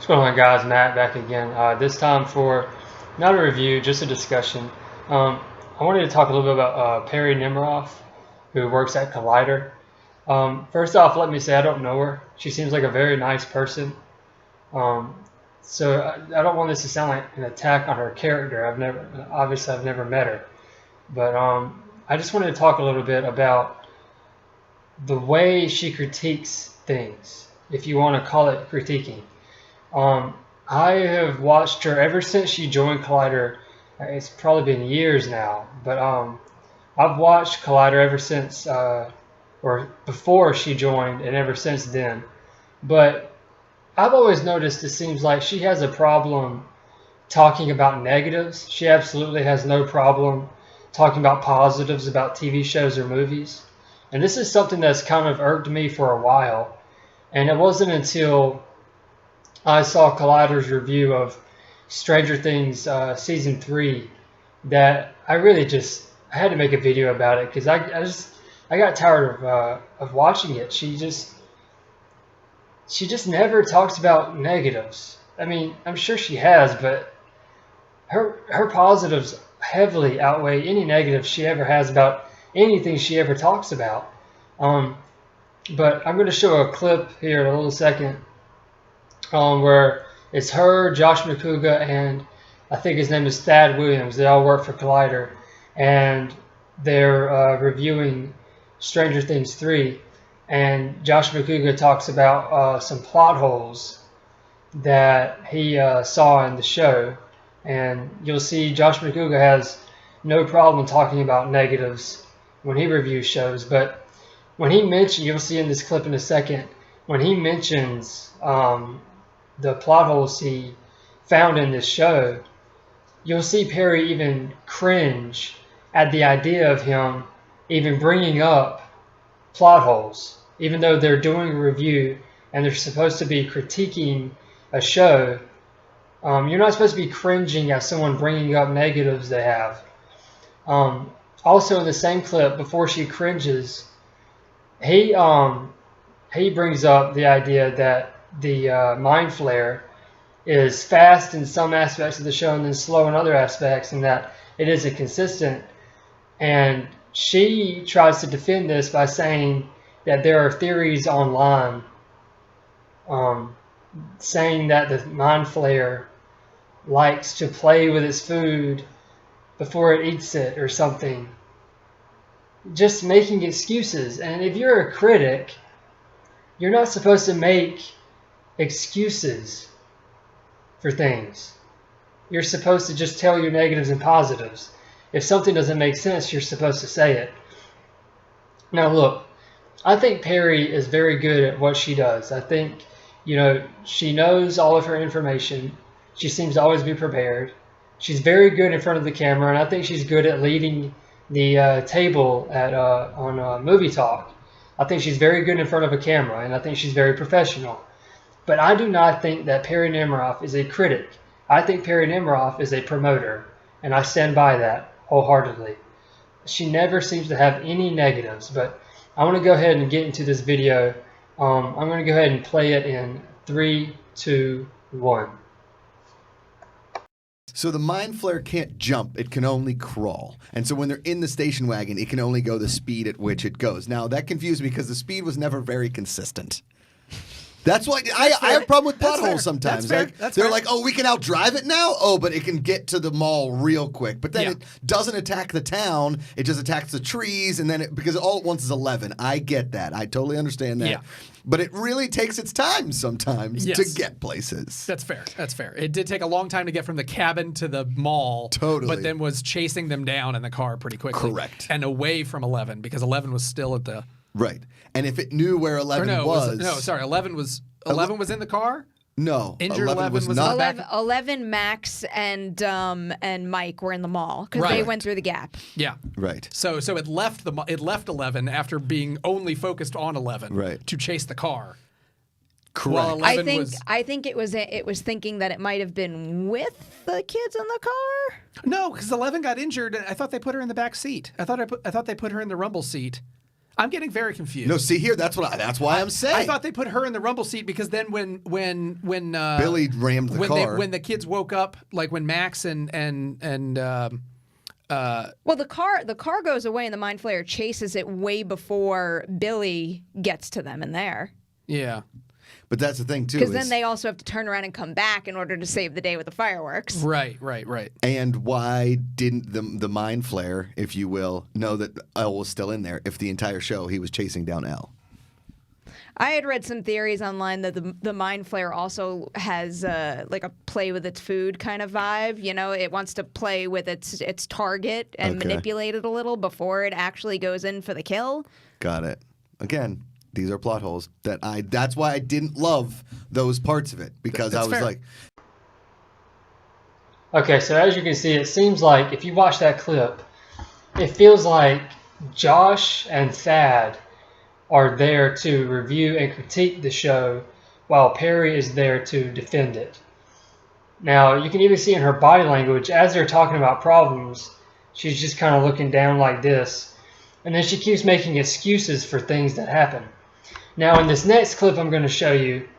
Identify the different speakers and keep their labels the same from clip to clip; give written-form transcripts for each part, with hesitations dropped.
Speaker 1: What's going on, guys? Matt back again. This time for not a review, just a discussion. I wanted to talk a little bit about Perri Nemiroff, who works at Collider. First off, let me say I don't know her. She seems like a very nice person. Um, so I don't want this to sound like an attack on her character. I've never met her, but I just wanted to talk a little bit about the way she critiques things, if you want to call it critiquing. I have watched her ever since she joined Collider. It's probably been years now, but I've watched Collider ever since, or before she joined, and ever since then. But I've always noticed it seems like she has a problem talking about negatives. She absolutely has no problem talking about positives about TV shows or movies. And this is something that's kind of irked me for a while. And it wasn't until I saw Collider's review of Stranger Things season 3 that I really I had to make a video about it because I got tired of watching it. She just never talks about negatives. I mean, I'm sure she has, but her positives heavily outweigh any negatives she ever has about anything she ever talks about. But I'm going to show a clip here in a little second where it's her, Josh McCouga, and I think his name is Thad Williams. They all work for Collider, and they're reviewing Stranger Things 3. And Josh McCouga talks about some plot holes that he saw in the show. And you'll see Josh McCouga has no problem talking about negatives when he reviews shows. But when he mentions, you'll see in this clip in a second, when he mentions the plot holes he found in this show, you'll see Perri even cringe at the idea of him even bringing up plot holes, even though they're doing a review and they're supposed to be critiquing a show. You're not supposed to be cringing at someone bringing up negatives they have. Also, in the same clip, before she cringes, he brings up the idea that the Mind Flare is fast in some aspects of the show and then slow in other aspects, and that it isn't consistent. And she tries to defend this by saying that there are theories online saying that the Mind Flare likes to play with its food before it eats it or something. Just making excuses. And if you're a critic, you're not supposed to make excuses for things. You're supposed to just tell your negatives and positives. If something doesn't make sense, you're supposed to say it. Now look, I think Perri is very good at what she does. I think, she knows all of her information. She seems to always be prepared. She's very good in front of the camera, and I think she's good at leading the table on Movie Talk. I think she's very good in front of a camera, and I think she's very professional. But I do not think that Perri Nemiroff is a critic. I think Perri Nemiroff is a promoter, and I stand by that wholeheartedly. She never seems to have any negatives, but I want to go ahead and get into this video. I'm going to go ahead and play it in 3, 2, 1.
Speaker 2: So the Mind Flare can't jump, it can only crawl. And so when they're in the station wagon, it can only go the speed at which it goes. Now, that confused me because the speed was never very consistent. That's why I have a problem with potholes sometimes. They're like, oh, we can outdrive it now? Oh, but it can get to the mall real quick. But then it doesn't attack the town. It just attacks the trees. And then because all at once is 11. I get that. I totally understand that. Yeah. But it really takes its time sometimes to get places.
Speaker 3: That's fair. That's fair. It did take a long time to get from the cabin to the mall.
Speaker 2: Totally.
Speaker 3: But then was chasing them down in the car pretty quickly.
Speaker 2: Correct.
Speaker 3: And away from 11 because 11 was still at the...
Speaker 2: Right. And if it knew where 11 was...
Speaker 3: 11 was in the car?
Speaker 2: No.
Speaker 3: Injured 11 was
Speaker 2: not.
Speaker 4: 11, Max, and Mike were in the mall because they went through the gap.
Speaker 3: Yeah.
Speaker 2: Right.
Speaker 3: So it left 11 after being only focused on 11 to chase the car.
Speaker 2: Correct.
Speaker 3: Well,
Speaker 4: I think it was thinking that it might have been with the kids in the car.
Speaker 3: No, because 11 got injured and I thought they put her in the back seat. I thought they put her in the rumble seat. I'm getting very confused.
Speaker 2: No, see here, that's why I'm saying.
Speaker 3: I thought they put her in the rumble seat because then when
Speaker 2: Billy rammed the car.
Speaker 3: When the kids woke up, like when Max and
Speaker 4: well, the car goes away and the Mind Flayer chases it way before Billy gets to them in there.
Speaker 3: Yeah.
Speaker 2: But that's the thing, too.
Speaker 4: Because then they also have to turn around and come back in order to save the day with the fireworks.
Speaker 3: Right.
Speaker 2: And why didn't the Mind Flayer, if you will, know that Elle was still in there if the entire show he was chasing down Elle?
Speaker 4: I had read some theories online that the Mind Flayer also has like a play with its food kind of vibe. You know, it wants to play with its target and manipulate it a little before it actually goes in for the kill.
Speaker 2: Got it. Again, these are plot holes that's why I didn't love those parts of it, because
Speaker 3: That's
Speaker 2: I was
Speaker 3: fair.
Speaker 2: like,
Speaker 1: Okay, so as you can see, it seems like if you watch that clip, it feels like Josh and Thad are there to review and critique the show while Perri is there to defend it. Now, you can even see in her body language, as they're talking about problems, she's just kind of looking down like this. And then she keeps making excuses for things that happen. Now, in this next clip I'm going to show you,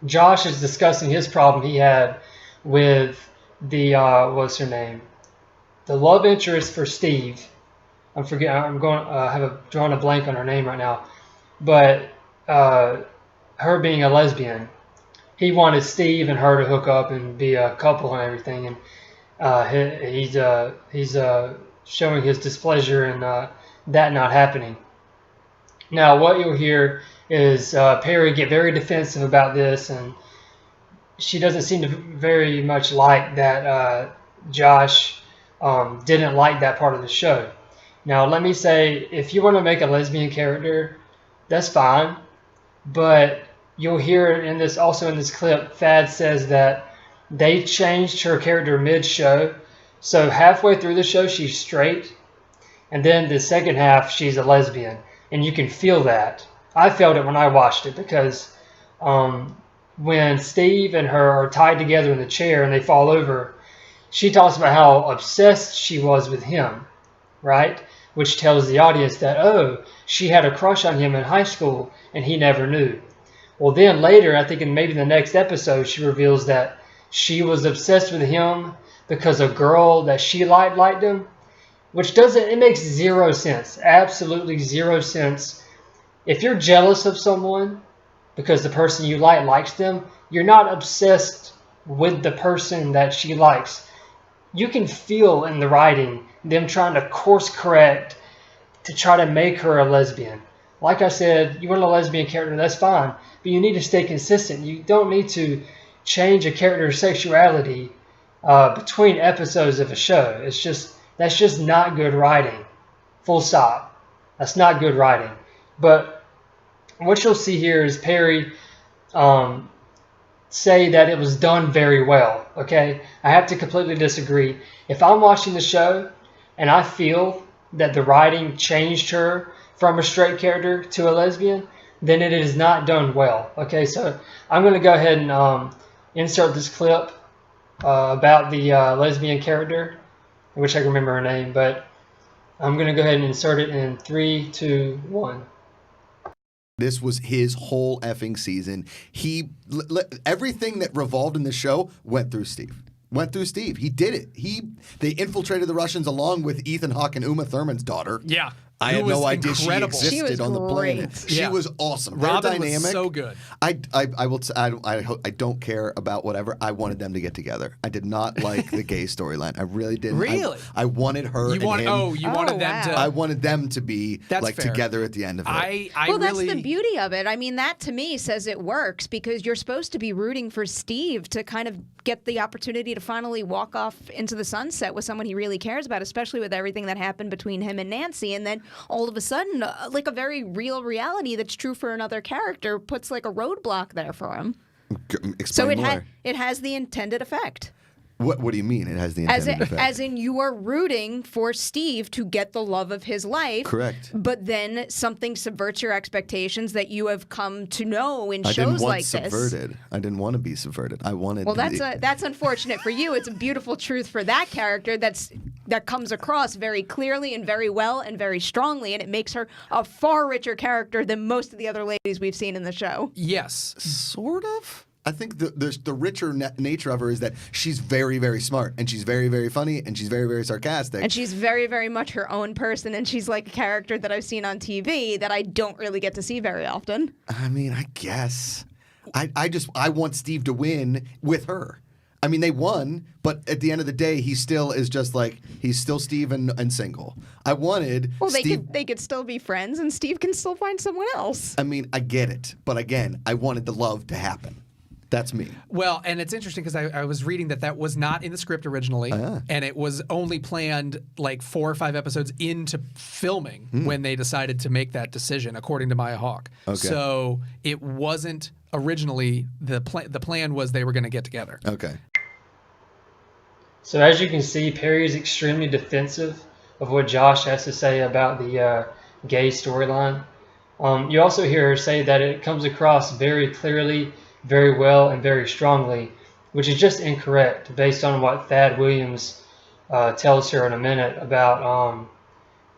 Speaker 1: Josh is discussing his problem he had with the, what's her name? The love interest for Steve. I'm drawing a blank on her name right now. But her being a lesbian, he wanted Steve and her to hook up and be a couple and everything. And he's showing his displeasure and that not happening. Now, what you'll hear is Perri get very defensive about this, and she doesn't seem to very much like that Josh didn't like that part of the show. Now, let me say, if you want to make a lesbian character, that's fine. But you'll hear in this clip, Thad says that they changed her character mid-show. So halfway through the show, she's straight. And then the second half, she's a lesbian. And you can feel that. I felt it when I watched it because when Steve and her are tied together in the chair and they fall over, she talks about how obsessed she was with him, right? Which tells the audience that, oh, she had a crush on him in high school and he never knew. Well, then later, I think in maybe the next episode, she reveals that she was obsessed with him because a girl that she liked him, which it makes zero sense, absolutely zero sense. If you're jealous of someone because the person you likes them, you're not obsessed with the person that she likes. You can feel in the writing them trying to course correct to try to make her a lesbian. Like I said, you want a lesbian character, that's fine, but you need to stay consistent. You don't need to change a character's sexuality between episodes of a show. That's just not good writing. Full stop. That's not good writing. But what you'll see here is Perri say that it was done very well. Okay, I have to completely disagree. If I'm watching the show and I feel that the writing changed her from a straight character to a lesbian, then it is not done well. Okay, so I'm going to go ahead and insert this clip about the lesbian character. I wish I could remember her name, but I'm going to go ahead and insert it in 3, 2, 1.
Speaker 2: This was his whole effing season. Everything that revolved in the show went through Steve. He did it. They infiltrated the Russians along with Ethan Hawke and Uma Thurman's daughter.
Speaker 3: Yeah.
Speaker 2: I had no idea
Speaker 3: incredible.
Speaker 2: she existed on the planet.
Speaker 3: Yeah.
Speaker 2: She was awesome.
Speaker 3: Robin
Speaker 2: Very dynamic.
Speaker 3: was so good.
Speaker 2: I don't care about whatever. I wanted them to get together. I did not like the gay storyline. I really didn't.
Speaker 3: Really?
Speaker 2: I wanted her and him.
Speaker 3: You wanted them to.
Speaker 2: I wanted them to be
Speaker 3: That's fair.
Speaker 2: together at the end of it.
Speaker 4: That's the beauty of it. I mean, that to me says it works because you're supposed to be rooting for Steve to kind of get the opportunity to finally walk off into the sunset with someone he really cares about, especially with everything that happened between him and Nancy. And then all of a sudden, like a very real reality that's true for another character puts like a roadblock there for him.
Speaker 2: Explain more.
Speaker 4: It has the intended effect.
Speaker 2: What do you mean it has the intended effect?
Speaker 4: As in you are rooting for Steve to get the love of his life.
Speaker 2: Correct.
Speaker 4: But then something subverts your expectations that you have come to know in shows like this.
Speaker 2: I didn't want to be subverted. I wanted.
Speaker 4: Well, that's unfortunate for you. It's a beautiful truth for that character that's that comes across very clearly and very well and very strongly, and it makes her a far richer character than most of the other ladies we've seen in the show.
Speaker 3: Yes.
Speaker 2: Sort of. I think the richer nature of her is that she's very, very smart, and she's very, very funny, and she's very, very sarcastic.
Speaker 4: And she's very, very much her own person, and she's like a character that I've seen on TV that I don't really get to see very often.
Speaker 2: I mean, I guess. I want Steve to win with her. I mean, they won, but at the end of the day, he still is just like, he's still Steve and single. I wanted Steve...
Speaker 4: they could still be friends, and Steve can still find someone else.
Speaker 2: I mean, I get it. But again, I wanted the love to happen. That's me.
Speaker 3: Well, and it's interesting because I was reading that was not in the script originally, and it was only planned like 4 or 5 episodes into filming when they decided to make that decision, according to Maya Hawke. Okay. So it wasn't originally the plan was they were going to get together.
Speaker 2: Okay.
Speaker 1: So as you can see, Perri is extremely defensive of what Josh has to say about the gay storyline. You also hear her say that it comes across very clearly, very well, and very strongly, which is just incorrect based on what Thad Williams tells her in a minute about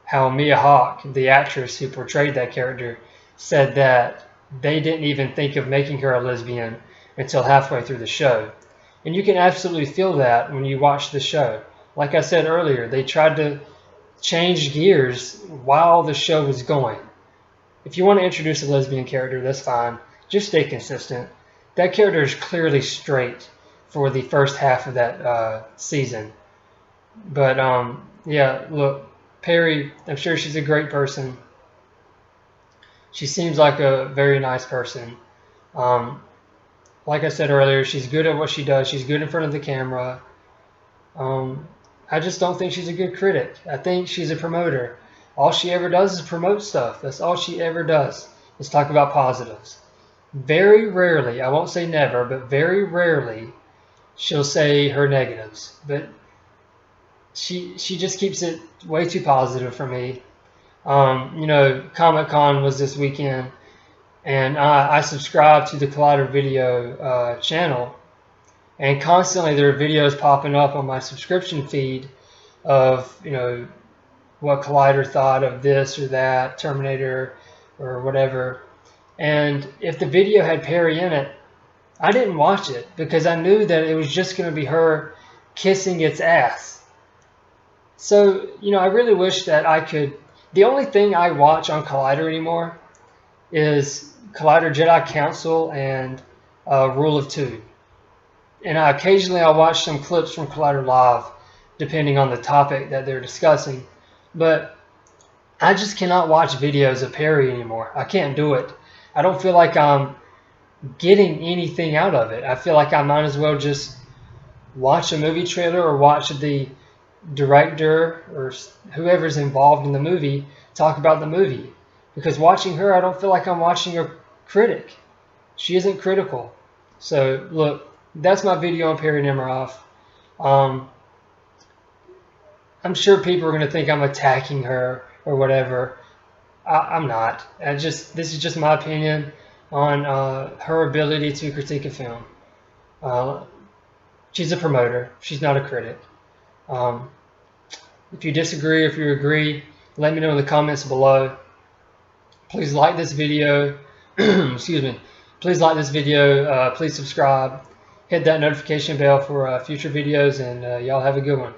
Speaker 1: how Mia Hawke, the actress who portrayed that character, said that they didn't even think of making her a lesbian until halfway through the show. And you can absolutely feel that when you watch the show. Like I said earlier, they tried to change gears while the show was going. If you want to introduce a lesbian character, that's fine. Just stay consistent. That character is clearly straight for the first half of that season. But, yeah, look, Perri, I'm sure she's a great person. She seems like a very nice person. Like I said earlier, she's good at what she does. She's good in front of the camera. I just don't think she's a good critic. I think she's a promoter. All she ever does is promote stuff. That's all she ever does, is talk about positives. Very rarely, I won't say never, but very rarely, she'll say her negatives. But she just keeps it way too positive for me. You know, Comic-Con was this weekend, and I subscribe to the Collider Video channel, and constantly there are videos popping up on my subscription feed of, you know, what Collider thought of this or that, Terminator or whatever. And if the video had Perri in it, I didn't watch it because I knew that it was just going to be her kissing its ass. So, you know, I really wish that I could... The only thing I watch on Collider anymore is Collider Jedi Council and Rule of Two. And occasionally I'll watch some clips from Collider Live, depending on the topic that they're discussing. But I just cannot watch videos of Perri anymore. I can't do it. I don't feel like I'm getting anything out of it. I feel like I might as well just watch a movie trailer or watch the director or whoever's involved in the movie talk about the movie. Because watching her, I don't feel like I'm watching a critic. She isn't critical. So, look, that's my video on Perri Nemiroff. I'm sure people are going to think I'm attacking her or whatever. I'm not. This is just my opinion on her ability to critique a film. She's a promoter. She's not a critic. If you disagree, if you agree, let me know in the comments below. Please like this video. Excuse me. Please like this video. Please subscribe. Hit that notification bell for future videos, and y'all have a good one.